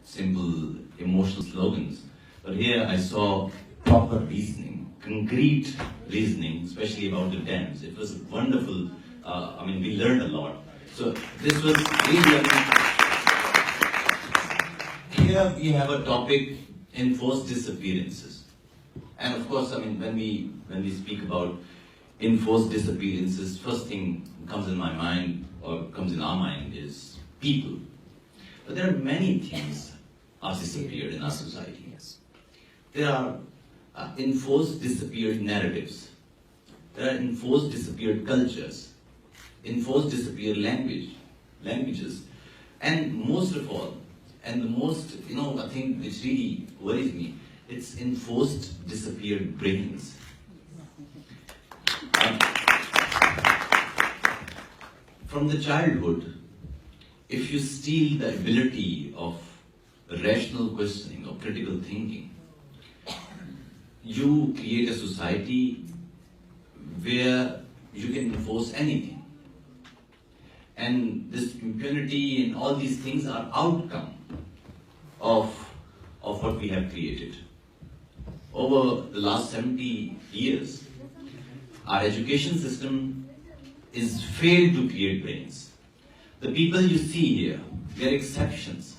simple emotional slogans. But here I saw proper reasoning, concrete reasoning, especially about the dams. It was wonderful. We learned a lot. So this was really, here we have a topic, enforced disappearances. And of course, when we speak about enforced disappearances, first thing comes in my mind, or comes in our mind, is people. But there are many things are disappeared in our society. Yes. There are enforced disappeared narratives. There are enforced disappeared cultures, enforced disappeared languages, and most of all, and the most, I think which really worries me, it's enforced disappeared brains. From the childhood, if you steal the ability of rational questioning or critical thinking, you create a society where you can enforce anything. And this impunity and all these things are outcome of what we have created. Over the last 70 years, our education system is failed to create brains. The people you see here, they're exceptions.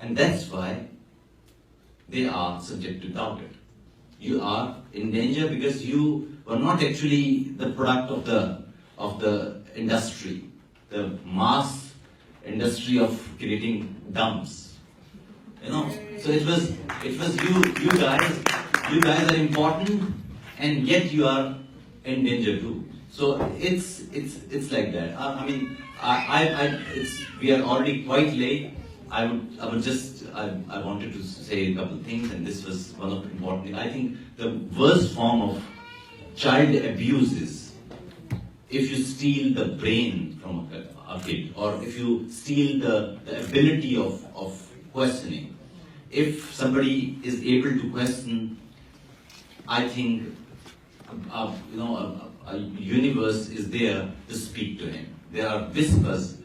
And that's why they are subject to doubted. You are in danger because you were not actually the product of the industry, the mass industry of creating dumps. So it was you guys are important, and yet you are in danger too. So it's like that. We are already quite late. I wanted to say a couple of things, and this was one of the important things. I think the worst form of child abuse is if you steal the brain from a kid, or if you steal the ability of questioning. If somebody is able to question, I think a universe is there to speak to him. There are whispers.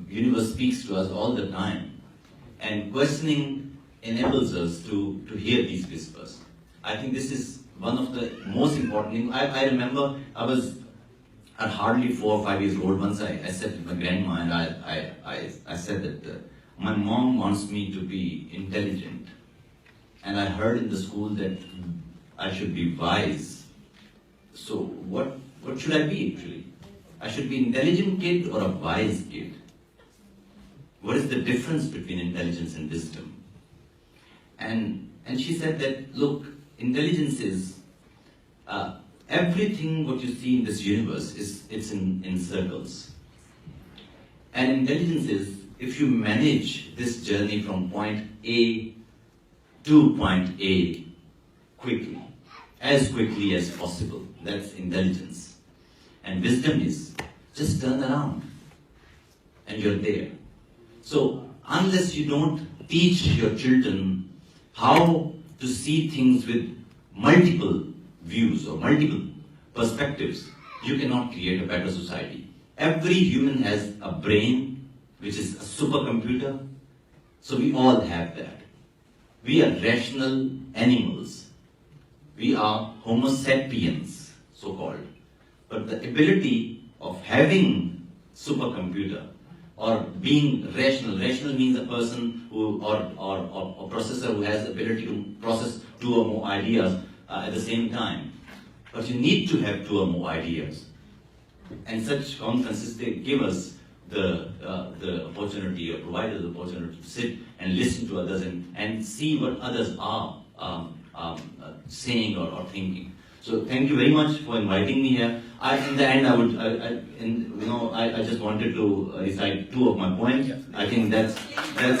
Universe speaks to us all the time, and questioning enables us to hear these whispers. I think this is one of the most important things. I remember I was at hardly 4 or 5 years old. Once I said to my grandma, and I said that my mom wants me to be intelligent, and I heard in the school that I should be wise. So what should I be actually? I should be an intelligent kid or a wise kid? What is the difference between intelligence and wisdom? And she said that, look, intelligence is everything what you see in this universe it's in circles. And intelligence is if you manage this journey from point A to point A quickly, as quickly as possible. That's intelligence. And wisdom is just turn around and you're there. So unless you don't teach your children how to see things with multiple views or multiple perspectives, you cannot create a better society. Every human has a brain which is a supercomputer. So we all have that. We are rational animals. We are Homo sapiens, so-called. But the ability of having supercomputer or being rational means a person who or a processor who has the ability to process 2 or more ideas at the same time. But you need to have 2 or more ideas. And such conferences, they give us the opportunity, or provide us the opportunity to sit and listen to others and see what others are saying or thinking. So thank you very much for inviting me here. In the end, I just wanted to recite 2 of my poems. I think that's right.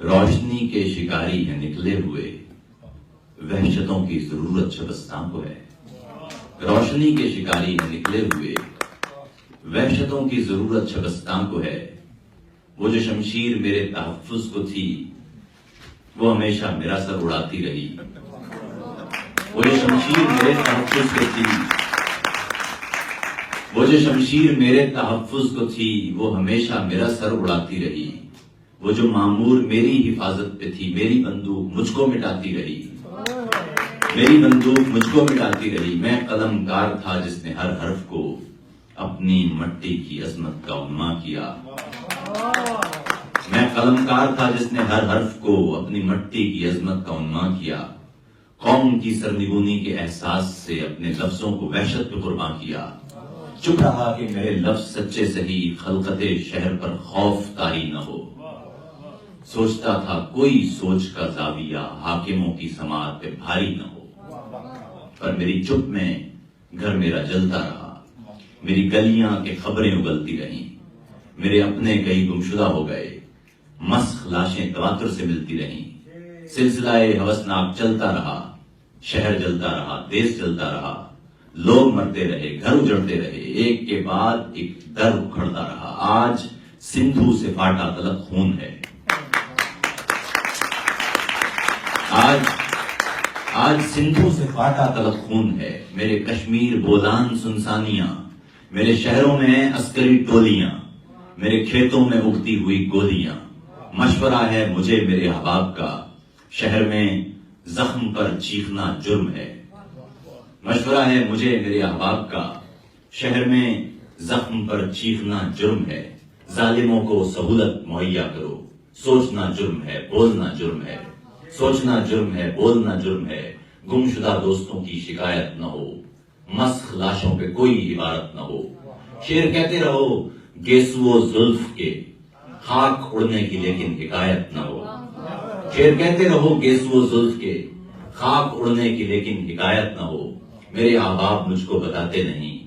روشنی کے شکاری ہیں نکلے ہوئے، وحشتوں کی ضرورت شبستان کو ہے۔ روشنی کے شکاری ہیں نکلے ہوئے، وحشتوں کی ضرورت شبستان کو ہے۔ وہ جو شمشیر میرے تحفظ کو تھی، وہ ہمیشہ میرا سر اڑاتی رہی۔ وہ جو شمشیر میرے تحفظ کو تھی، وہ جو شمشیر میرے تحفظ کو تھی، وہ ہمیشہ میرا سر اڑاتی رہی۔ وہ جو معمور میری حفاظت پہ تھی، میری بندوق مجھ کو مٹاتی رہی، میری بندوق مجھ کو مٹاتی رہی۔ میں قلم کار تھا جس نے ہر حرف کو اپنی مٹی کی عظمت کا عنواں کیا۔ میں قلم کار تھا جس نے ہر حرف کو اپنی مٹی کی عظمت کا عنواں کیا۔ قوم کی سرنگونی کے احساس سے اپنے لفظوں کو وحشت پہ قربان کیا۔ چپ رہا کہ میرے لفظ سچے صحیح، خلقت شہر پر خوف طاری نہ ہو۔ سوچتا تھا کوئی سوچ کا زاویہ حاکموں کی سماعت پہ بھاری نہ ہو، پر میری چپ میں گھر میرا جلتا رہا۔ میری گلیاں کے خبریں اگلتی رہیں، میرے اپنے کئی گمشدہ ہو گئے۔ مسخ لاشیں تواتر سے ملتی رہیں۔ سلسلہ ہوسناک چلتا رہا، شہر جلتا رہا، دیس جلتا رہا، لوگ مرتے رہے، گھر اجڑتے رہے، ایک کے بعد ایک در اکھڑتا رہا۔ آج سندھو سے فاٹا تلک خون ہے۔ آج سندھو سے فاٹا تلک خون ہے۔ میرے کشمیر بولان سنسانیاں، میرے شہروں میں عسکری ٹولیاں، میرے کھیتوں میں اگتی ہوئی گولیاں۔ مشورہ ہے مجھے میرے احباب کا، شہر میں زخم پر چیخنا جرم ہے۔ مشورہ ہے مجھے میرے احباب کا، شہر میں زخم پر چیخنا جرم ہے۔ ظالموں کو سہولت مہیا کرو، سوچنا جرم ہے، بولنا جرم ہے۔ سوچنا جرم ہے، بولنا جرم ہے۔ گمشدہ دوستوں کی شکایت نہ ہو، مسخ لاشوں پہ کوئی عبارت نہ ہو۔ شعر کہتے رہو گیسو زلف کے، خاک اڑنے کی لیکن حکایت نہ ہو۔ شعر کہتے رہو گیسو زلف کے، خاک اڑنے کی لیکن حکایت نہ ہو۔ میرے احباب مجھ کو بتاتے نہیں،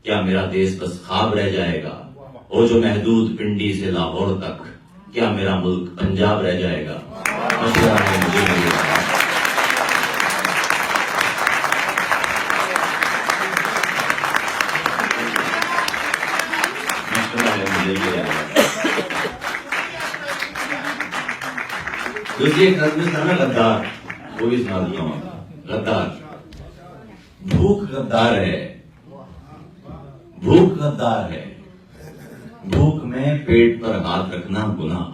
کیا میرا دیس بس خواب رہ جائے گا؟ ہو جو محدود پنڈی سے لاہور تک، کیا میرا ملک پنجاب رہ جائے گا؟ مشورہ ہے مجھے میرے احباب۔ مشورہ ہے مجھے میرے احباب۔ دوسری ایک نظم تھا نا غدار، وہ بھی سنا دیتا ہوں۔ غدار، بھوک غدار ہے، بھوک غدار ہے، بھوک میں پیٹ پر ہاتھ رکھنا گناہ۔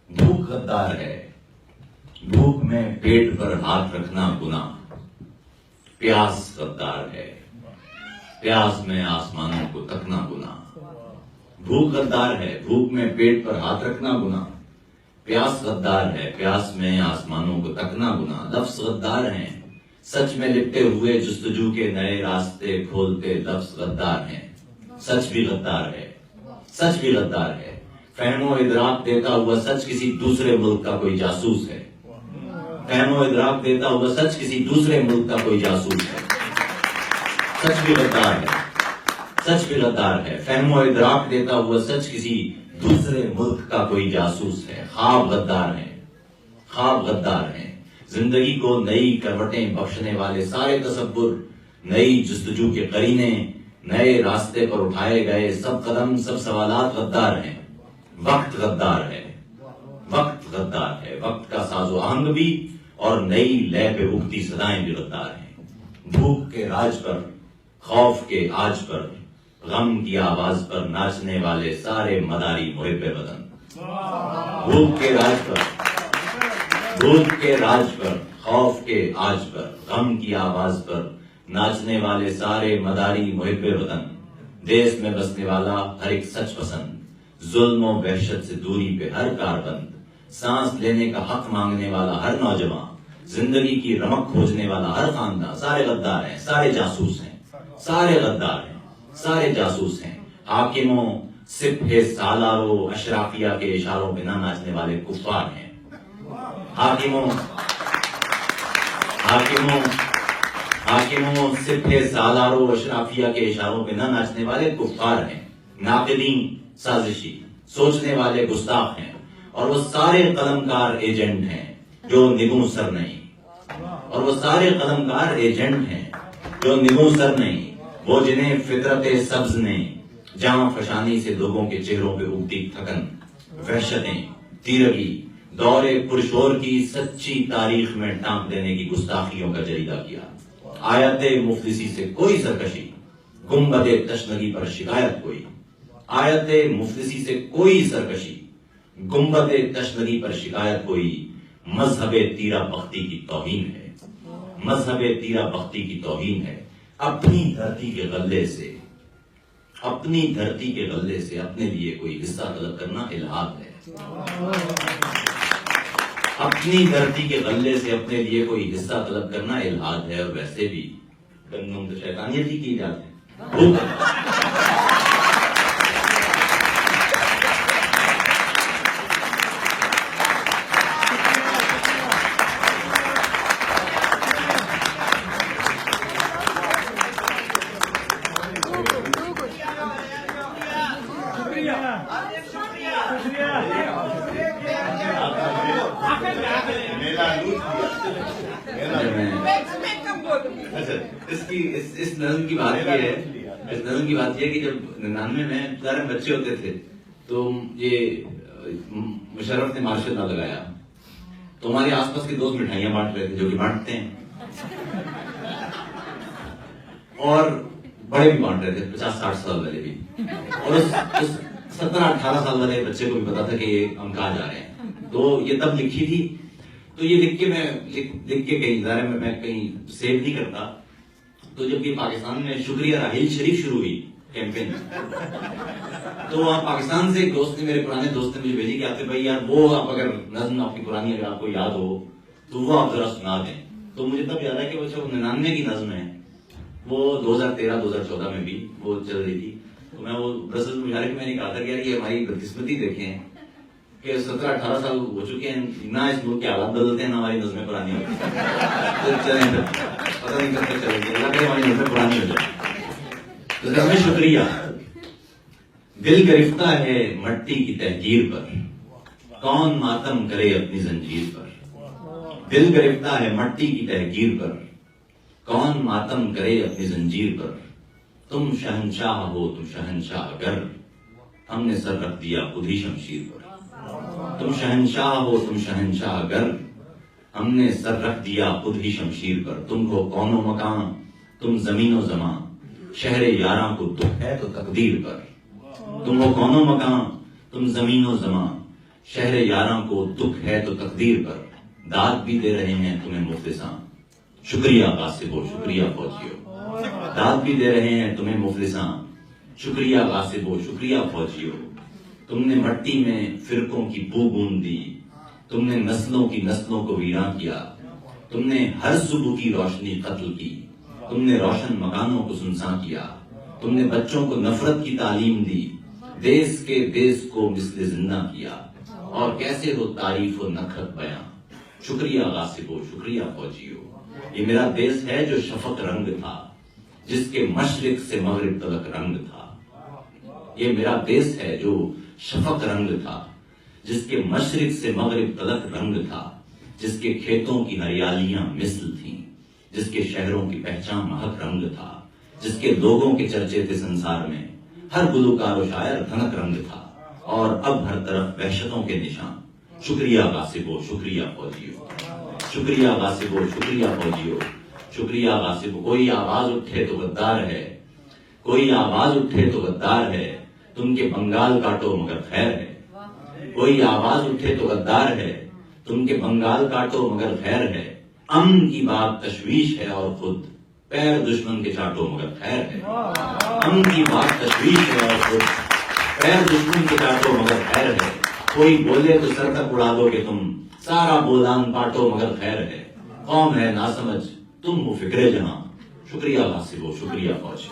بھوک غدار ہے، بھوک میں پیٹ پر ہاتھ رکھنا گناہ۔ پیاس غدار ہے، پیاس میں آسمانوں کو تکنا گناہ۔ بھوک غدار ہے، بھوک میں پیٹ پر ہاتھ رکھنا گناہ۔ پیاس غدار ہے، پیاس میں آسمانوں کو تکنا گناہ۔ لفظ غدار ہیں، سچ میں لپٹے ہوئے جستجو کے نئے راستے کھولتے لفظ غدار ہیں۔ سچ بھی غدار ہے، سچ بھی غدار ہے۔ فہم و ادراک دیتا ہوا سچ کسی دوسرے ملک کا کوئی جاسوس ہے۔ فہم و ادراک دیتا ہوا سچ کسی دوسرے ملک کا کوئی جاسوس ہے۔ سچ بھی غدار ہے، سچ بھی غدار ہے۔ فہم و ادراک دیتا ہوا سچ کسی دوسرے ملک کا کوئی جاسوس ہے۔ خواب غدار ہیں، خواب غدار ہیں۔ زندگی کو نئی کروٹیں بخشنے والے سارے تصور، نئی جستجو کے قرینے، نئے راستے پر اٹھائے گئے سب قدم، سب سوالات غدار ہیں۔ وقت غدار ہے، وقت غدار ہے۔ وقت کا ساز و آہنگ بھی اور نئی لے پہ اگتی صدائیں بھی غدار ہیں۔ بھوک کے راج پر، خوف کے آج پر، غم کی آواز پر ناچنے والے سارے مداری محب وطن۔ بھوک کے راج پر، بھوک کے راج پر، خوف کے آج پر، غم کی آواز پر ناچنے والے سارے مداری محب وطن۔ دیس میں بسنے والا ہر ایک سچ پسند، ظلم و وحشت سے دوری پہ ہر کاربند، سانس لینے کا حق مانگنے والا ہر نوجوان، زندگی کی رمق کھوجنے والا ہر خاندان۔ سارے غدار ہیں، سارے جاسوس ہیں، سارے غدار ہیں، سارے جاسوس ہیں۔ حاکموں، سپہ سالاروں، اشرافیہ کے اشاروں پہ نہ ناچنے والے کفار ہیں۔ حاکموں، سپہ سالاروں، اشرافیہ کے اشاروں پہ نہ ناچنے والے کفار ہیں۔ ناقدین سازشی، سوچنے والے گستاخ ہیں، اور وہ سارے قلمکار ایجنٹ ہیں جو نگوں سر نہیں، اور وہ سارے قلمکار ایجنٹ ہیں جو نگوں سر نہیں، وہ جنہیں فطرت سبز نے جہاں فشانی سے لوگوں کے چہروں پہ اگتی تھکن، وحشتیں، تیرگی، دور پرشور کی سچی تاریخ میں ٹانک دینے کی گستاخیوں کا جریدہ کیا۔ آیت مفلسی سے کوئی سرکشی، گنبد تشنگی پر شکایت کوئی، آیت مفلسی سے کوئی سرکشی، گنبد تشنگی پر شکایت کوئی، مذہب تیرا بختی کی توہین ہے، مذہب تیرا بختی کی توہین ہے۔ اپنی دھرتی کے غلے سے، اپنی دھرتی کے غلے سے اپنے لیے کوئی حصہ طلب کرنا الحاد ہے، اپنی دھرتی کے غلے سے اپنے لیے کوئی حصہ طلب کرنا الحاد ہے، اور ویسے بھی گندم تو شیطانیت ہی کی جاتی ہے۔ اس نظم کی بات یہ ہے، اس نظم کی بات یہ ہے کہ جب 99 میں سارے بچے ہوتے تھے تو یہ مشرف نے مارشل لا لگایا تو ہمارے آس پاس کے دوست مٹھائیاں بانٹ رہے تھے، جو کہ بانٹتے ہیں، اور بڑے بھی بانٹ رہے تھے، 50-60 سال والے بھی، اور اس 17-18 سال والے بچے کو بھی پتا تھا کہ ہم کہاں جا رہے ہیں۔ تو یہ تب لکھی تھی، تو یہ لکھ کے میں لکھ کے کہیں ادارے میں کہیں سیو نہیں کرتا۔ تو جب یہ پاکستان میں شکریہ راحیل شریف شروع ہوئی کیمپین، تو وہاں پاکستان سے ایک دوست نے، میرے پرانے دوست نے مجھے بھیجی کہ آتے بھائی یار وہ آپ اگر نظم آپ کی پرانی اگر آپ کو یاد ہو تو وہ آپ ذرا سنا دیں۔ تو مجھے تب یاد ہے کہ وہ 99 کی نظم ہے، وہ 2013-2014 میں بھی وہ چل رہی تھی۔ تو میں وہ برسل مشارک میں نے کہا تھا کہ یار یہ ہماری بدقسمتی دیکھیں کہ 17-18 سال ہو چکے ہیں، نہ اس ملک کے حالات بدلتے ہیں، نہ ہماری نظمیں پرانی ہوتی ہیں۔ چلیں پتہ نہیں کب تک چلیں گے، اللہ کرے ہماری نظمیں پرانی ہو جائیں۔ تو ہمیں شکریہ۔ دل گرفتہ ہے مٹی کی تحقیر پر، کون ماتم کرے اپنی زنجیر پر۔ دل گرفتہ ہے مٹی کی تحقیر پر، کون ماتم کرے اپنی زنجیر پر۔ تم شہنشاہ ہو تم شہنشاہ اگر، ہم نے سر رکھ دیا خود ہی شمشیر پر۔ تم شہنشاہ ہو تم شہنشاہ اگر، ہم نے سر رکھ دیا خود ہی شمشیر پر۔ تم کو کون و مکان تم زمین و زمان، شہر یاراں کو دکھ ہے تو تقدیر پر۔ تم کو کون و مکان تم زمین و زمان، شہر یاراں کو دکھ ہے تو تقدیر پر۔ داد بھی دے رہے ہیں تمہیں مفلساں، شکریہ غاصبو شکریہ فوجیو۔ داد بھی دے رہے ہیں تمہیں مفلساں، شکریہ غاصبو شکریہ فوجیو۔ تم نے مٹی میں فرقوں کی بو بوند دی، تم نے نسلوں کی نسلوں کو ویراں کیا۔ تم نے ہر صبح کی روشنی قتل کی، تم نے روشن مکانوں کو سنساں کیا۔ تم نے بچوں کو نفرت کی تعلیم دی، دیس کے دیس کو مثل زندہ کیا۔ اور کیسے ہو تعریف و نکھت بیاں، شکریہ غاصبو شکریہ فوجیو۔ یہ میرا دیس ہے جو شفق رنگ تھا، جس کے مشرق سے مغرب تلک رنگ تھا۔ یہ میرا دیس ہے جو شفق رنگ تھا، جس کے مشرق سے مغرب تلک رنگ تھا، جس کے کھیتوں کی ہریالیاں مثل تھیں، جس کے شہروں کی پہچان مہک رنگ تھا، جس کے لوگوں کے چرچے تھے سنسار میں، ہر گلوکار و شاعر دھنک رنگ تھا، اور اب ہر طرف وحشتوں کے نشان۔ شکریہ غاصبو شکریہ فوجیو، شکریہ غاصبو شکریہ فوجیو، شکریہ غاصبو۔ کوئی آواز اٹھے تو غدار ہے، کوئی آواز اٹھے تو غدار ہے، تم کے بنگال کاٹو مگر خیر ہے۔ کوئی آواز اٹھے تو غدار ہے، تم کے بنگال کاٹو مگر خیر ہے۔ امن کی بات تشویش ہے اور خود پیر دشمن کے چاٹو مگر خیر ہے۔ امن کی بات تشویش ہے اور خود پیر دشمن کے چاٹو مگر خیر ہے۔ کوئی بولے تو سر تک اڑا دو کہ تم سارا بولان پاٹو مگر خیر ہے۔ قوم ہے ناسمجھ تم وہ فکرے جہاں، شکریہ غاصبو شکریہ فوج۔